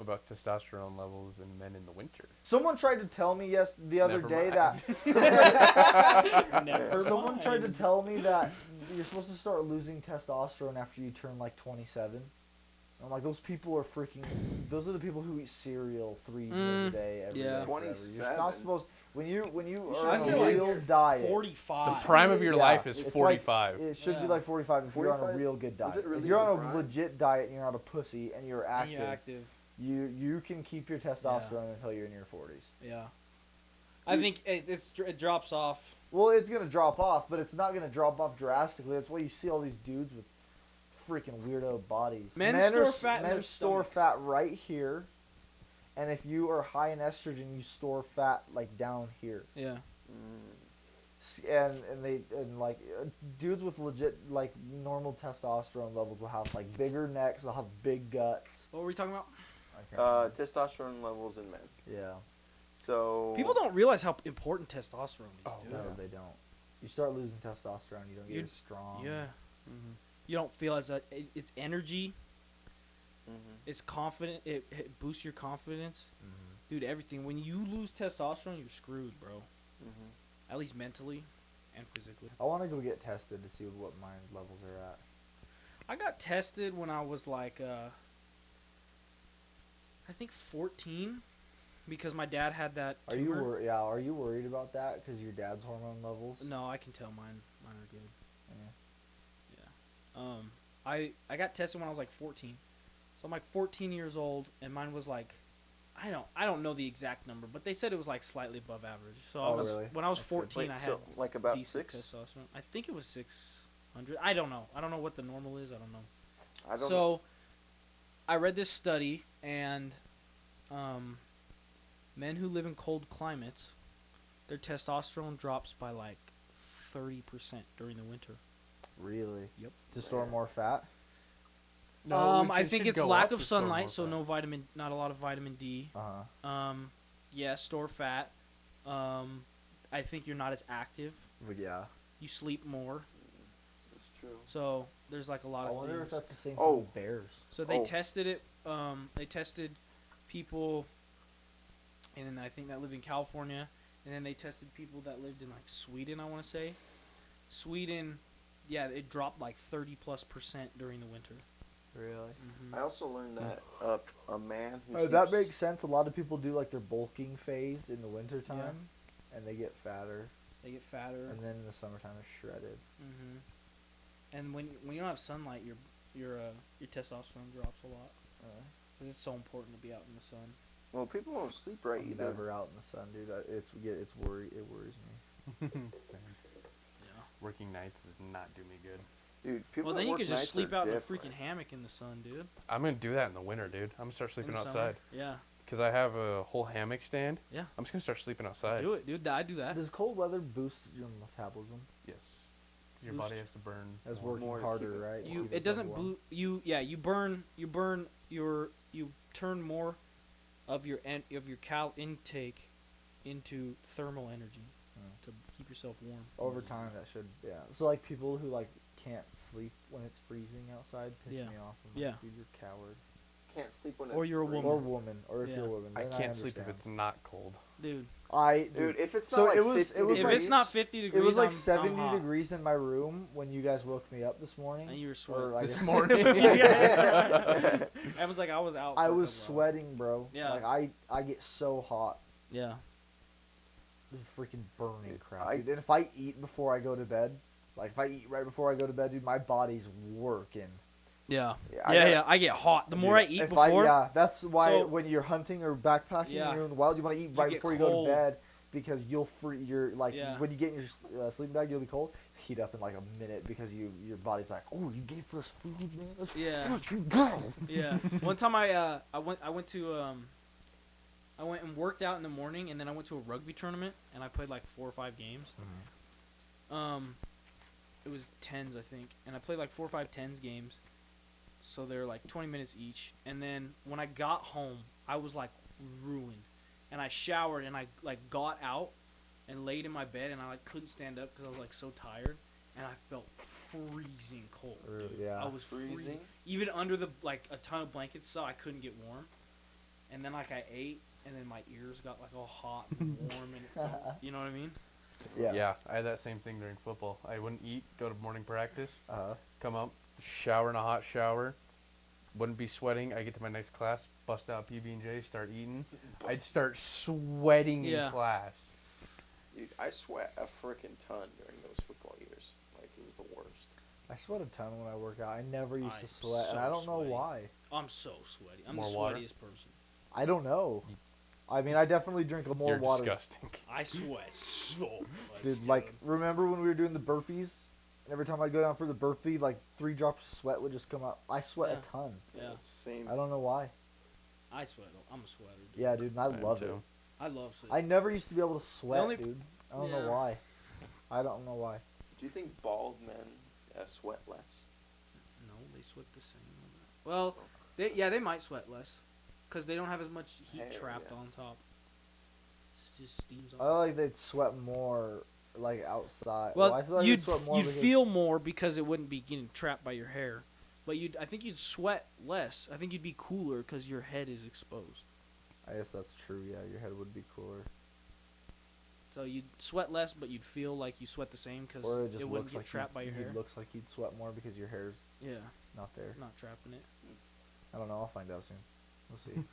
about testosterone levels in men in the winter. Someone tried to tell me the other Never day mind. that Never someone tried to mind. tell me that you're supposed to start losing testosterone after you turn like 27. I'm like, those people are freaking. Those are the people who eat cereal 3 meals a day every day. yeah. Forever. You're not 27. supposed when you should are I on feel a like real diet. 45. The prime of your Yeah, life is it's 45. It should be Yeah. like 45 if you're on a 45? real good diet. Is it really if you're on the a prime? legit diet and you're not a pussy and you're And active, you're active. you can keep your testosterone until you're in your 40s. Yeah. I think it drops off. Well, it's gonna drop off, but it's not gonna drop off drastically. That's why you see all these dudes with freaking weirdo bodies. Men store fat in Men their store stomachs. fat right here, and if you are high in estrogen, you store fat like down here. Yeah. And dudes with legit like normal testosterone levels will have like bigger necks. They'll have big guts. What were we talking about? I can't remember. Testosterone levels in men. Yeah. So People don't realize how important testosterone is, dude. No, they don't. You start losing testosterone, you don't get You- as strong. Yeah. Mm-hmm. You don't feel as it's energy. Mm-hmm. It's confident. It boosts your confidence, Mm-hmm. dude. Everything. When you lose testosterone, you're screwed, bro. Mm-hmm. At least mentally and physically. I want to go get tested to see what my levels are at. I got tested when I was like, I think 14, because my dad had that Are you tumor. Are you worried about that because your dad's hormone levels? No, I can tell mine are good. Yeah. I got tested when I was like 14, so I'm like 14 years old, and mine was like, I don't know the exact number, but they said it was like slightly above average. So I Oh, was really? when I was That's good. 14, Wait, I had so like about decent 6? testosterone. I think it was 600. I don't know. I don't know what the normal is. I don't know. I don't know. So I read this study, and men who live in cold climates, their testosterone drops by like 30% during the winter. Really? Yep. To store more fat? I think it's lack of sunlight, so not a lot of vitamin D. Uh-huh. Yeah, store fat. I think you're not as active. But yeah. You sleep more. That's true. So there's like a lot I of wonder things. if that's the same Oh. thing with bears. So they Oh. tested it. They tested people, and I think that lived in California, and then they tested people that lived in like Sweden. I want to say, Sweden, yeah, it dropped like 30+% during the winter. Really? Mm-hmm. I also learned that a man who Oh, that sleeps- makes sense. A lot of people do like their bulking phase in the wintertime, and they get fatter. They get fatter. And then in the summertime, it's shredded. Mm-hmm. And when you don't have sunlight, your testosterone drops a lot because it's so important to be out in the sun. Well, people don't sleep right I'm either. never out in the sun, dude. It worries me. Same. Yeah. Working nights does not do me good. Dude, people Well, that then you work could just nights sleep are out in a different. freaking hammock in the sun, dude. I'm gonna do that in the winter, dude. I'm gonna start In sleeping the summer. outside Yeah. because I have a whole hammock stand. Yeah. I'm just gonna start sleeping outside. Do it, dude. I do that. Does cold weather boost your metabolism? Yes. Your Boost. body has to burn. As more. working more to harder, keep it- right? to You keep it itself doesn't warm? you turn more of your cal intake into thermal energy to keep yourself warm. Over time, that should, yeah. So, like, people who, like, can't sleep when it's freezing outside piss Yeah. me off. I'm like, Yeah. dude, you're a coward. Can't sleep when Or it's you're a freezing. Or woman, or if Yeah. you're a woman. I then can't sleep if understand. it's not cold. Dude, Dude, if it's not So like it was 50 like- if degrees, it's not 50 degrees, It was like I'm 70 hot. degrees in my room when you guys woke me up this morning. And you were Or, sweating. like, This morning. I was like, I was out. I for a was couple hours. sweating, bro. Yeah. Like, I get so hot. Yeah. This is freaking burning Dude, crap, I- dude. And if I eat before I go to bed, like, if I eat right before I go to bed, dude, my body's working. Yeah. I Yeah, got- I get hot. The more I eat If before, yeah, that's why So- when you're hunting or backpacking Yeah. and you're in the wild, you want to eat You right get before you cold. go to bed because you'll you're like Yeah. when you get in your sleeping bag, you'll be cold. Heat up in like a minute because your body's like, oh, you gave us food, man. Let's Yeah. fucking go. yeah. One time I went and worked out in the morning, and then I went to a rugby tournament, and I played like 4 or 5 games. It was tens, I think, and I played like 4 or 5 tens games. So they're like 20 minutes each, and then when I got home, I was like ruined, and I showered and I like got out and laid in my bed, and I like couldn't stand up because I was like so tired, and I felt freezing cold. Dude. Yeah. I was freezing. Freezing? Even under the like a ton of blankets, so I couldn't get warm. and then like I ate, and then my ears got like all hot and warm, and you know what I mean? Yeah. I had that same thing during football. I wouldn't eat, go to morning practice, Uh-huh. come up, shower in a hot shower, wouldn't be sweating. I get to my next class, bust out PB&J, start eating. I'd start sweating Yeah. in class. Dude, I sweat a freaking ton during those football years. Like, it was the worst. I sweat a ton when I work out. I never used to I'm sweat, and I so don't know sweaty. why. I'm so sweaty. I'm More the water? sweatiest person. I don't know. I mean, I definitely drink more You're water. disgusting. I sweat so much. Dude, like, remember when we were doing the burpees? And every time I go down for the burpee, like 3 drops of sweat would just come out. I sweat Yeah. a ton. Yeah. It's the same. I don't know why. I sweat. I'm a sweater, dude. Yeah, dude, and I I am love it. too. I love sweat. I never used to be able to sweat, only- dude. I don't Yeah. know why. I don't know why. Do you think bald men sweat less? No, they sweat the same. Well, they might sweat less, cause they don't have as much heat Hair, trapped yeah. on top. It just steams I off. feel like they'd sweat more, like, outside. Well, I feel like you'd they'd sweat more you'd because- feel more because it wouldn't be getting trapped by your hair, but I think you'd sweat less. I think you'd be cooler because your head is exposed. I guess that's true, yeah. Your head would be cooler. So you'd sweat less, but you'd feel like you sweat the same because Or it just it wouldn't looks get like trapped by your hair. It looks like you'd sweat more because your hair's Yeah, not there. not trapping it. I don't know. I'll find out soon. We'll see.